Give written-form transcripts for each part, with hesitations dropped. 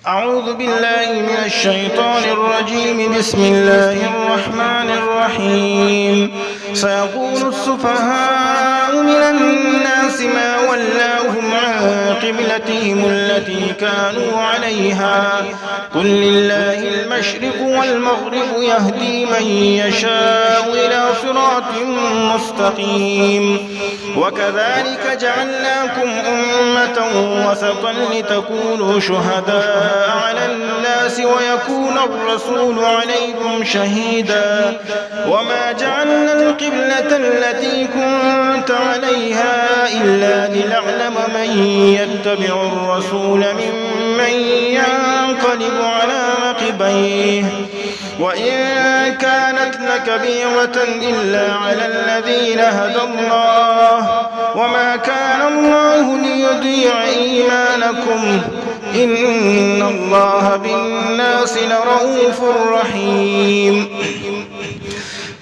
أعوذ بالله من الشيطان الرجيم. بسم الله الرحمن الرحيم. سيقول السفهاء من الناس ما ولاهم عن قبلتهم التي كانوا عليها قل لله المشرق والمغرب يهدي من يشاء إلى صراط مستقيم. وكذلك جعلناكم أمة وسطا لتكونوا شهداء على الناس ويكون الرسول عليكم شهيدا. وما جعلنا القبلة التي كنت عليها إلا لنعلم من يتبع الرسول ممن ينقلب على عقبيه وإن كانت لكبيرة إلا على الذين هدى الله وما كان الله ليضيع إيمانكم إن الله بالناس لرؤوف رحيم.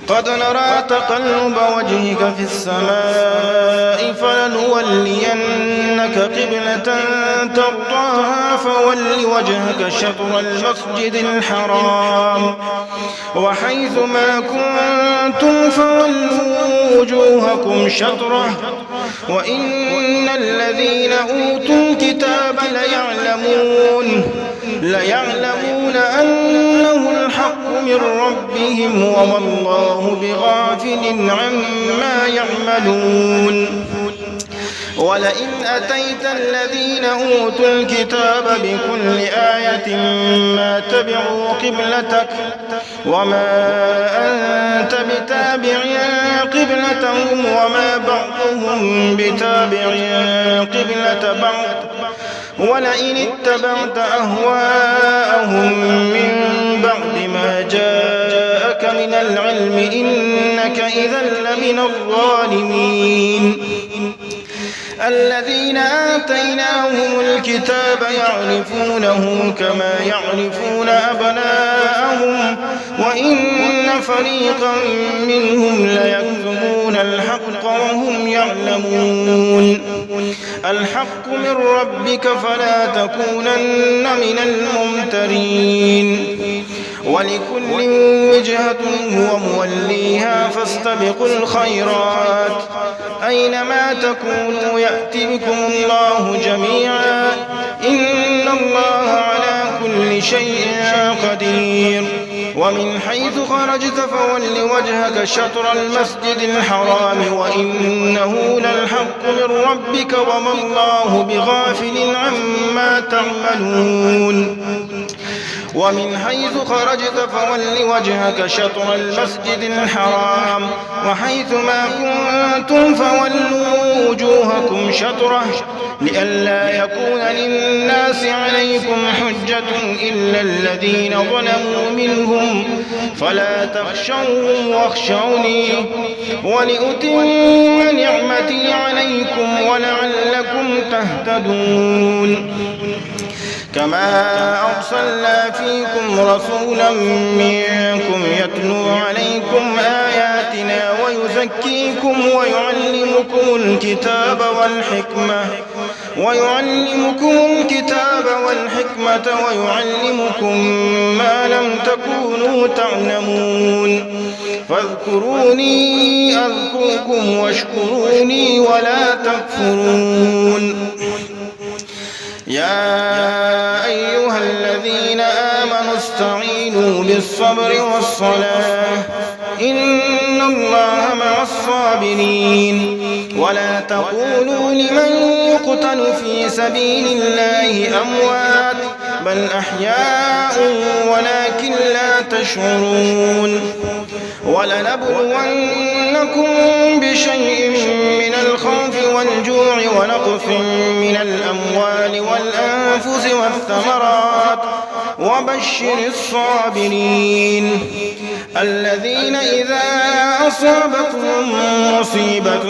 قد نرى تقلب وجهك في السماء فلنولينك قبلة ترضاها فول وجهك شطر المسجد الحرام وحيث ما كنتم فولوا وجوهكم شطره وإن الذين أوتوا الكتاب ليعلمون أنه الحق من ربهم وما الله بغافل عما يعملون. ولئن أتيت الذين أوتوا الكتاب بكل آية ما تبعوا قبلتك وما أنت بتابع قبلتهم وما بعضهم بتابع قبلة بعض ولئن اتبعت أهواءهم من بعد ما جاءك من العلم إنك إذا لمن الظالمين. الذين آتيناهم الكتاب يعرفونه كما يعرفون أبناءهم وإن فريقا منهم ليكتمون الحق وهم يعلمون. الحق من ربك فلا تكونن من الممترين. ولكل وجهة هو موليها فاستبقوا الخيرات أينما تكونوا يأتي بكم الله جميعا إن الله على كل شيء قدير. ومن حيث خرجت فول وجهك شطر المسجد الحرام وإنه للحق من ربك وما الله بغافل عما تعملون. ومن حيث خرجت فول وجهك شطر المسجد الحرام وحيث ما كنتم فولوا وجوهكم شطره لئلا يكون للناس عليكم حجة إلا الذين ظلموا منهم فلا تخشوهم واخشوني ولأتم نعمتي عليكم ولعلكم تهتدون. كما أرسلنا فيكم رسولا منكم يتلو عليكم آياتنا ويزكيكم ويعلمكم الكتاب والحكمة ويعلمكم ما لم تكونوا تعلمون. فاذكروني أذكركم واشكروني ولا تكفرون. يا أيها الذين آمنوا استعينوا بالصبر والصلاة إن الله مع الصابرين. ولا تقولوا لمن يقتل في سبيل الله أموات بل أحياء ولكن لا تشعرون. ولنبلونكم بشيء من الخوف والجوع ونقص من الأموال والأنفس والثمرات وبشر الصابرين الذين إذا أصابتهم مصيبة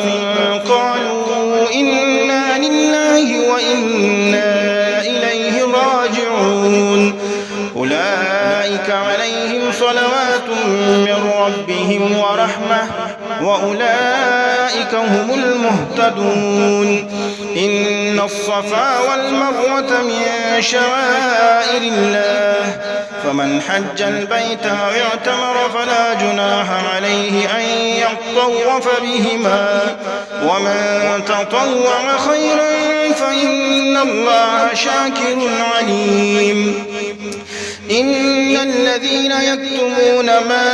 قالوا إنا لله وإنا إليه راجعون. أولئك عليهم صلوات من ربهم ورحمة وأولئك فأولئك هم المهتدون. إن الصفا والمروة من شعائر الله، فمن حج البيت أو اعتمر فلا جناح عليه أن يطوف بهما، ومن تطوع خيرا فإن الله شاكر عليم. إن الذين يكتمون ما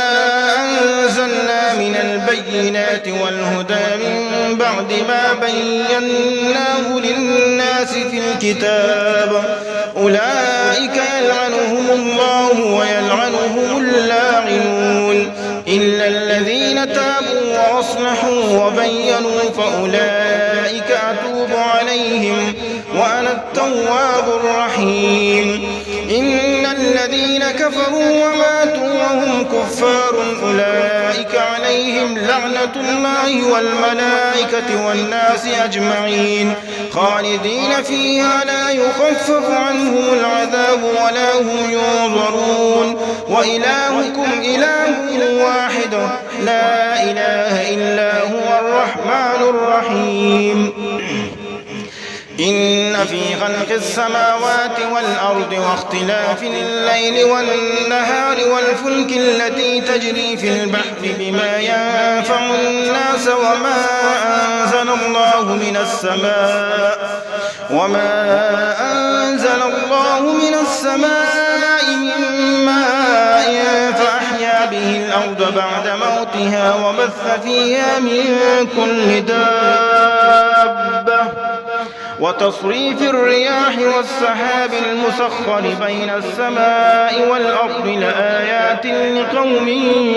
أنزلنا من البينات والهدى من بعد ما بيناه للناس في الكتاب أولئك يلعنهم الله ويلعنهم اللاعنون، إلا الذين تابوا وأصلحوا وبينوا فأولئك أتوب عليهم وأنا التواب الرحيم. إن الذين كفروا وماتوا وهم كفار أولئك عليهم لعنة الله والملائكة والناس أجمعين خالدين فيها لا يخفف عنهم العذاب ولا هم ينظرون. وإلهكم إله واحد لا إله إلا هو الرحمن الرحيم. إن في خلق السماوات والأرض واختلاف الليل والنهار والفلك التي تجري في البحر بما ينفع الناس وما أنزل الله من السماء من ماء فأحيا به الأرض بعد موتها وبث فيها من كل دابة وتصريف الرياح والسحاب المسخر بين السماء والأرض لآيات لقوم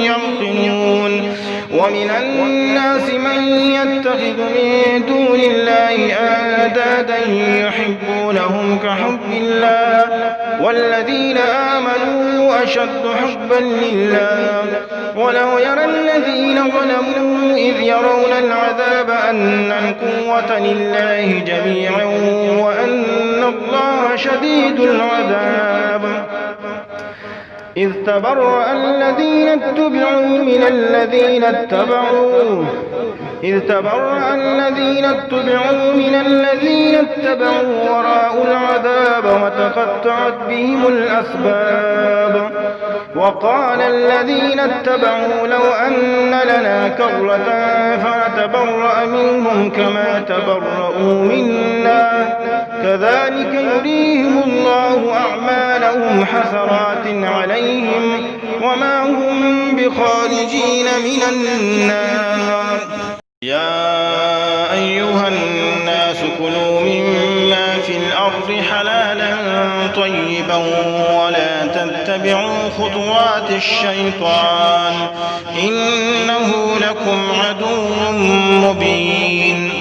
يعقلون. ومن الناس من يتخذ من دون الله أندادا يحبونهم كحب الله والذين آمنوا أشد حبا لله. ولو يرى الذين ظلموا إذ يرون العذاب أن القوة لله جميعا وأن الله شديد العذاب. إذ تبرأ الذين اتبعوا من الذين اتبعوا ورأوا العذاب وتقطعت بهم الأسباب. وقال الذين اتبعوا لو أن لنا كرة فنتبرأ منهم كما تبرؤوا منا كذلك يريهم الله أعمالهم حسرات عليهم وما هم بخارجين من النار. يا أيها الناس كلوا مما في الأرض حلالا طيبا ولا تتبعوا خطوات الشيطان إنه لكم عدو مبين.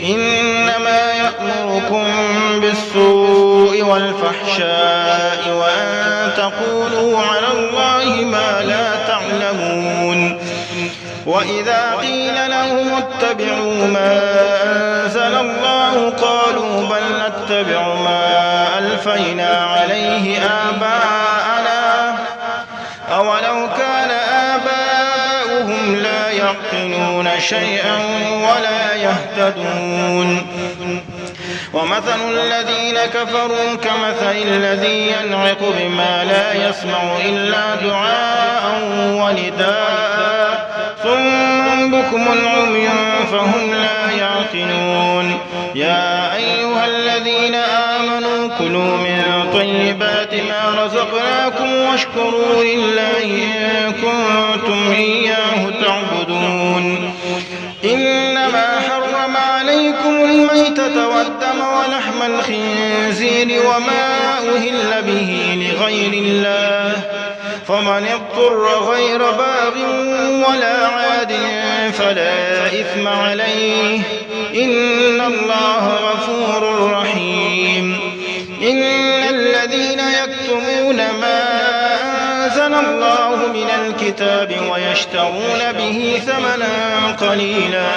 إنما يأمركم بالسوء والفحشاء وأن تقولوا على الله ما لا تعلمون. وإذا قيل لهم اتبعوا ما أنزل الله قالوا بل نتبع ما ألفينا عليه آباءنا أولو كان آباؤهم لا يعقلون شيئا ولا يهتدون. ومثل الذين كفروا كمثل الذي ينعق بما لا يسمع إلا دعاء ونداء صم بكم عمي فهم لا يعقلون. يا أيها الذين آمنوا كلوا من طيبات ما رزقناكم واشكروا لله إن كنتم إياه تعبدون. إنما حرم عليكم الميتة والدم ولحم الخنزير وما أهل به لغير الله فمن اضطر غير باغ ولا عاد فلا إثم عليه إن الله غفور رحيم. إن الذين يكتمون ما أنزل الله من الكتاب ويشترون به ثمنا قليلا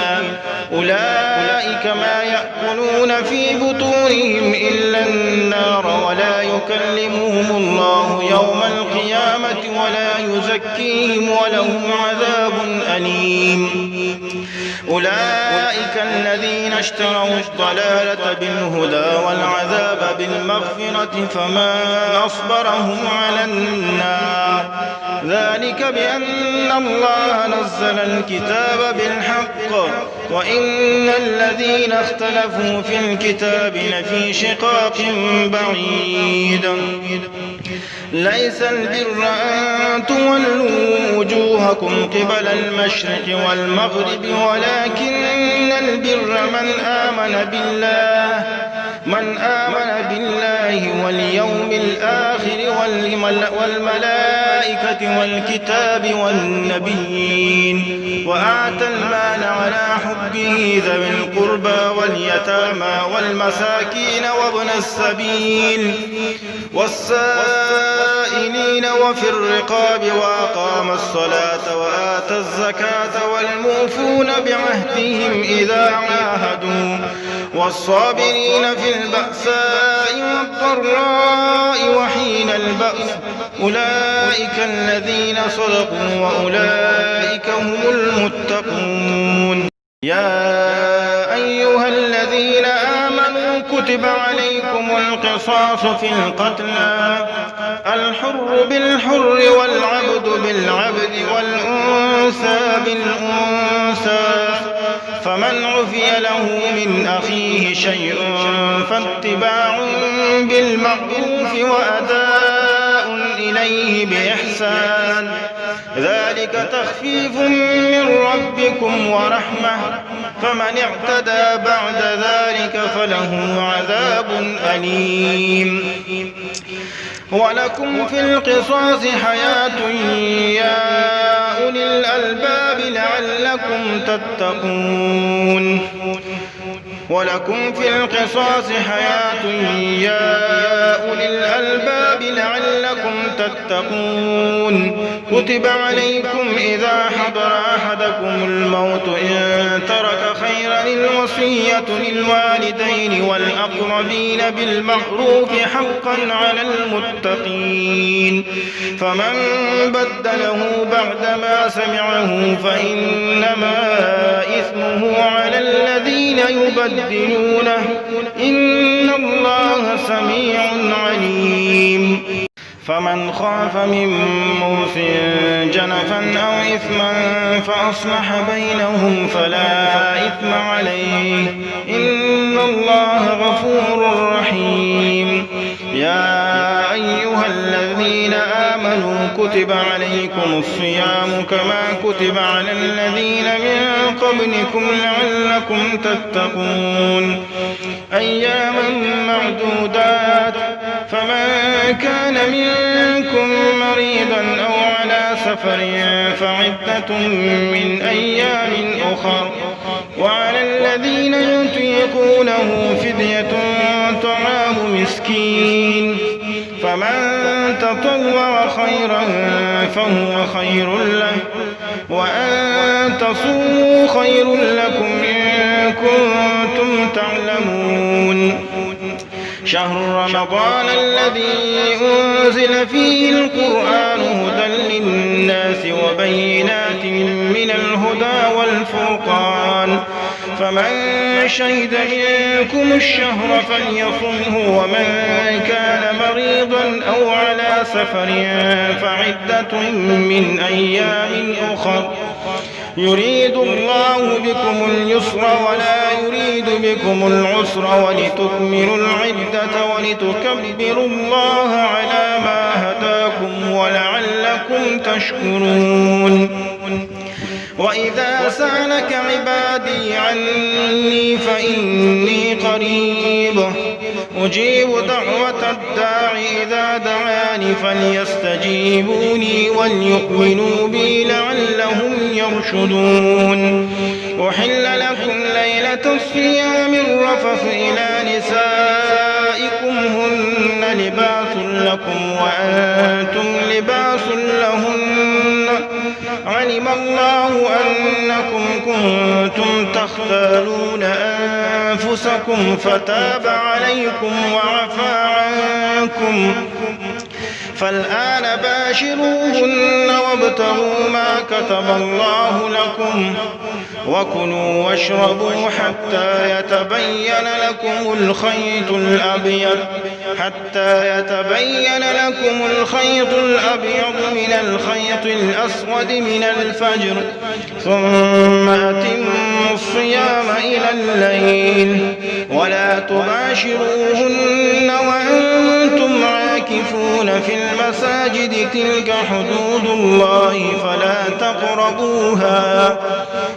أولئك ما يأكلون في بطونهم إلا النار ولا يكلمهم الله يوم القيامة ولا يزكيهم ولهم عذاب أليم. أولئك الذين اشتروا الضلالة بالهدى والعذاب بالمغفرة فما أصبرهم على النار ذلك بأن الله نزل الكتاب بالحق وإن الذين اختلفوا في الكتاب لفي شقاق بعيد ليس البر أن تولوا وجوهكم قبل المشرق والمغرب ولكن البر من آمن بالله واليوم الآخر والملائكة والكتاب والنبيين وآتى المال على حبه ذوي القربى واليتامى والمساكين وابن السبيل والسائلين وفي الرقاب وأقام الصلاة وآتى الزكاة والموفون بعهدهم إذا عاهدوا والصابرين في البأساء والضراء وحين البأس أولئك الذين صدقوا وأولئك هم المتقون يا أيها الذين آمنوا كتب عليكم القصاص في القتلى الحر بالحر والعبد بالعبد والأنثى بالأنثى فمن عفي له من أخيه شيء فاتباع بالمعروف وأداء إليه بإحسان ذلك تخفيف من ربكم ورحمة فمن اعتدى بعد ذلك فله عذاب أليم ولكم في القصاص حياة يا أولي الألباب لعلكم تتقون ولكم في القصاص حياة يا أولي الألباب لعلكم تتقون كتب عليكم إذا حضر أحدكم الموت إن ترك خيرا الوصية للوالدين والأقربين بالمعروف حقا على المتقين فمن بدله بعدما سمعه فإنما إثمه على الذين يبدلونه إن الله سميع عليم فمن خاف من موص جنفا أو إثما فأصلح بينهم فلا إثم عليه إن الله غفور رحيم يا أيها الذين آمنوا كتب عليكم الصيام كما كتب على الذين من قبلكم لعلكم تتقون أياما معدودات فمن كان منكم مريضا أو على سفر فعدة من أيام أخر وعلى الذين يطيقونه فدية طعام مسكين فمن تطوع خيرا فهو خير له وأن تصوموا خير لكم إن كنتم تعلمون شهر رمضان الذي أنزل فيه القرآن هدى للناس وبينات من الهدى والفرقان فمن شهد منكم الشهر فليصمه ومن كان مريضا أو على سفر فعدة من أيام أخر يريد الله بكم اليسر ولا يريد بكم العسر ولتكملوا العدة ولتكبروا الله على ما هداكم ولعلكم تشكرون وإذا سألك عبادي عني فإني قريب أجيب دعوة الداع إذا دعاني فليستجيبوا لي وليؤمنوا بي لعلهم يرشدون أحل لكم ليلة الصيام الرفث إلى نسائكم هن لباس لكم وأنتم لباس لهن علم الله أنكم كنتم تختالون أنفسكم فتاب عليكم وعفى عنكم فالآن باشروهن وابتغوا ما كتب الله لكم وكلوا واشربوا حتى يتبين لكم الخيط الأبيض من الخيط الأسود من الفجر ثم أتموا الصيام إلى الليل ولا تباشروهن وأنتم عاكفون في المساجد تلك حدود الله فلا تقربوها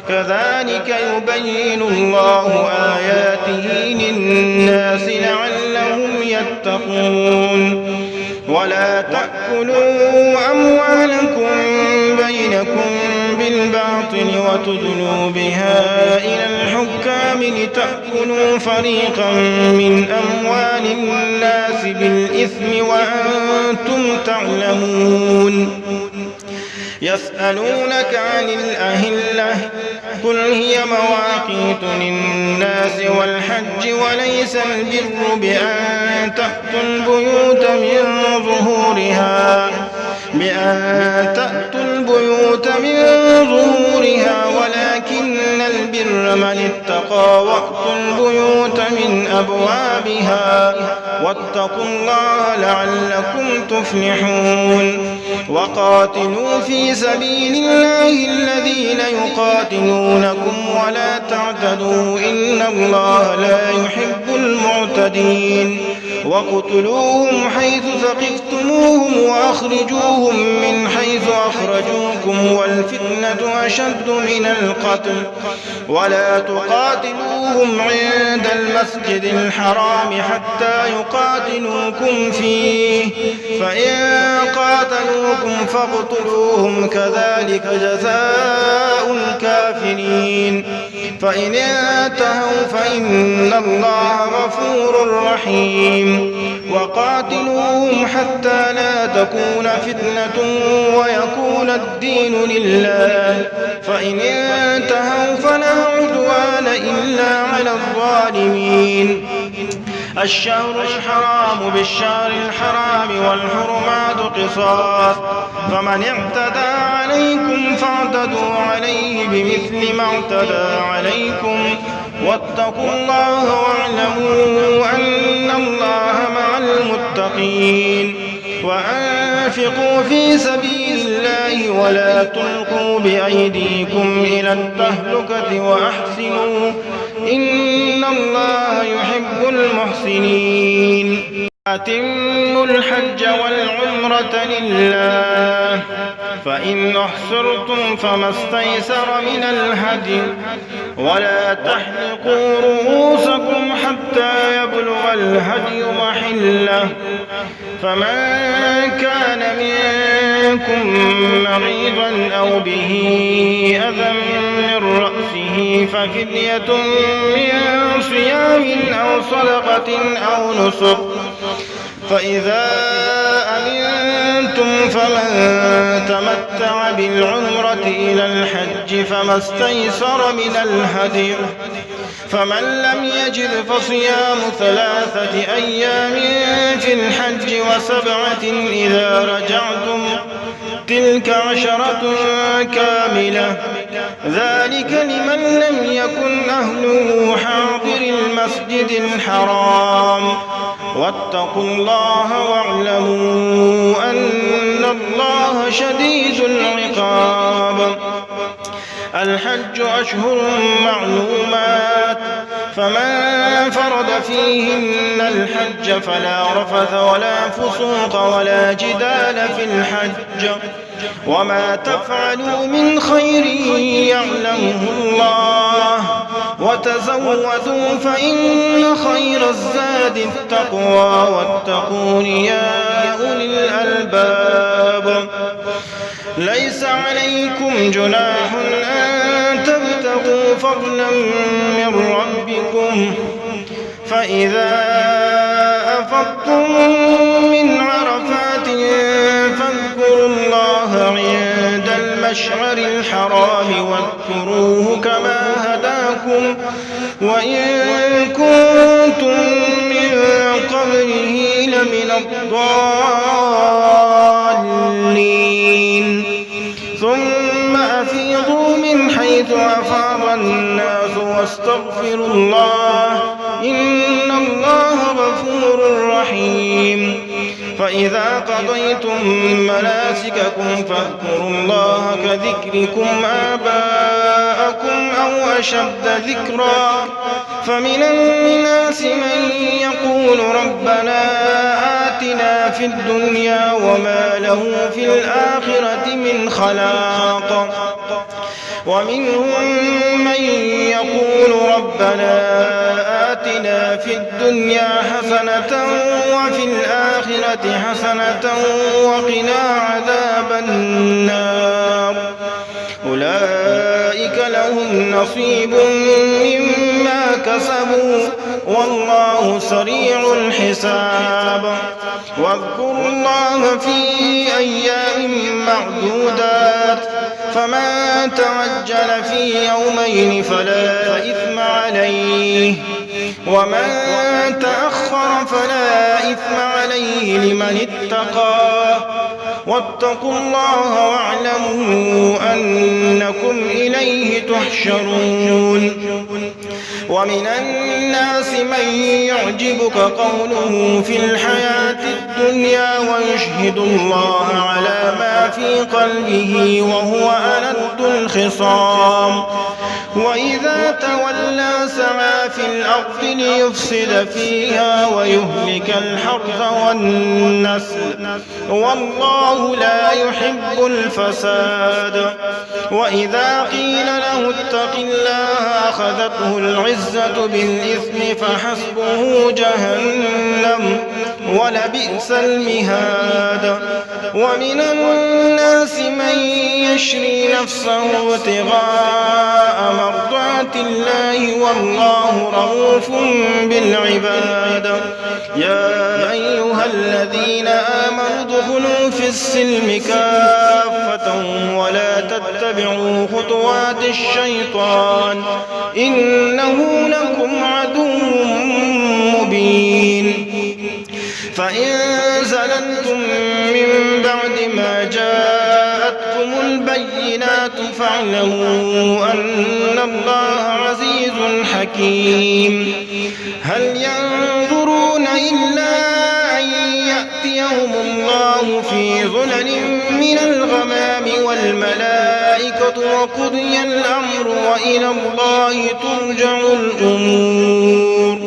كذلك يبين الله آياته للناس لعلهم يتقون ولا تأكلوا أموالكم بينكم بالباطل وتدلوا بها إلى الحكام لتأكلوا فريقا من أموال الناس بالإثم وأنتم تعلمون يسألونك عن الأهلة قل هي مواقيت للناس والحج وليس البر بأن تأتوا البيوت من ظهورها ولكن البر من اتقى وأتوا البيوت من أبوابها واتقوا الله لعلكم تفلحون وقاتلوا في سبيل الله الذين يقاتلونكم ولا تعتدوا إن الله لا يحب المعتدين وقتلوهم حيث ثقفتموهم وأخرجوهم من حيث أخرجوكم والفتنة أشد من القتل ولا تقاتلوهم عند المسجد الحرام حتى يقاتلوكم فيه فإن قاتلوكم فاقتلوهم كذلك جزاء الكافرين فإن انتهوا فإن الله غفور رحيم وقاتلوهم حتى لا تكون فتنة ويكون الدين لله فإن انتهوا فلا عدوان إلا على الظالمين الشهر الحرام بالشهر الحرام والحرمات قصاص فمن اعتدى عليكم فاعتدوا عليه بمثل ما اعتدى عليكم واتقوا الله واعلموا أن الله مع المتقين وأنفقوا في سبيل الله ولا تلقوا بأيديكم إلى التهلكة وأحسنوا إن الله يحب المحسنين أتموا الحج والعمرة لله فإن أحصرتم فما استيسر من الهدي ولا تحلقوا رؤوسكم حتى يبلغ الهدي محله فمن كان منكم مريضا أو به أذى من رأسه ففدية من صيام أو صدقة أو نسك فإذا أمنتم فمن تمتع بالعمرة إلى الحج فما استيسر من الهدي فمن لم يجد فصيام 3 أيام في الحج و7 إذا رجعتم تلك 10 كاملة ذلك لمن لم يكن أهله حاضر المسجد الحرام واتقوا الله واعلموا أن الله شديد العقاب الحج أشهر معلومات فمن فرض فيهن الحج فلا رفث ولا فسوق ولا جدال في الحج وما تفعلوا من خير يعلمه الله وتزودوا فإن خير الزاد التقوى واتقون يا أولي الألباب ليس عليكم جناح أن تبتغوا فضلا من ربكم فإذا أفضتم من عرفات فاذكروا الله عند المشعر الحرام واذكروه كما هداكم وإن كنتم من قبله لمن الضالين ثم أفيضوا من حيث أفاض واستغفروا الله إن الله غفور رحيم. فإذا قضيتم مناسككم فاذكروا الله كذكركم آباءكم أو أشد ذكرا. فمن الناس من يقول ربنا آتنا في الدنيا وما له في الآخرة من خلاق. ومنهم من يقول ربنا آتنا في الدنيا حسنة وفي الآخرة حسنة وقنا عذاب النار. أولئك لهم نصيب مما كسبوا والله سريع الحساب. واذكروا الله في أيام معدودات فمن تعجل في يومين فلا إثم عليه ومن تأخر فلا إثم عليه لمن اتقى. واتقوا الله واعلموا أنكم إليه تحشرون. ومن الناس من يعجبك قوله في الحياة الدنيا ويشهد الله على ما في قلبه وهو ألد الخصام. وإذا تولى سعى في الأرض ليفسد فيها ويهلك الحرث والنسل والله لا يحب الفساد. وإذا قيل له اتق الله أخذته العزة بالإثم فحسبه جهنم ولبئس المهاد. ومن الناس من يشري نفسه ابتغاء مرضات الله والله رؤوف بالعباد. يا أيها الذين آمنوا ادخلوا في السلم كافة ولا تتبعوا خطوات الشيطان إنه لكم عدو مبين. فإن زللتم من بعد ما جاءتكم البينات فاعلموا أن الله عزيز حكيم. هل ينظرون إلا أن يأتيهم الله في ظلل من الغمام والملائكة وقضي الأمر وإلى الله ترجع الأمور.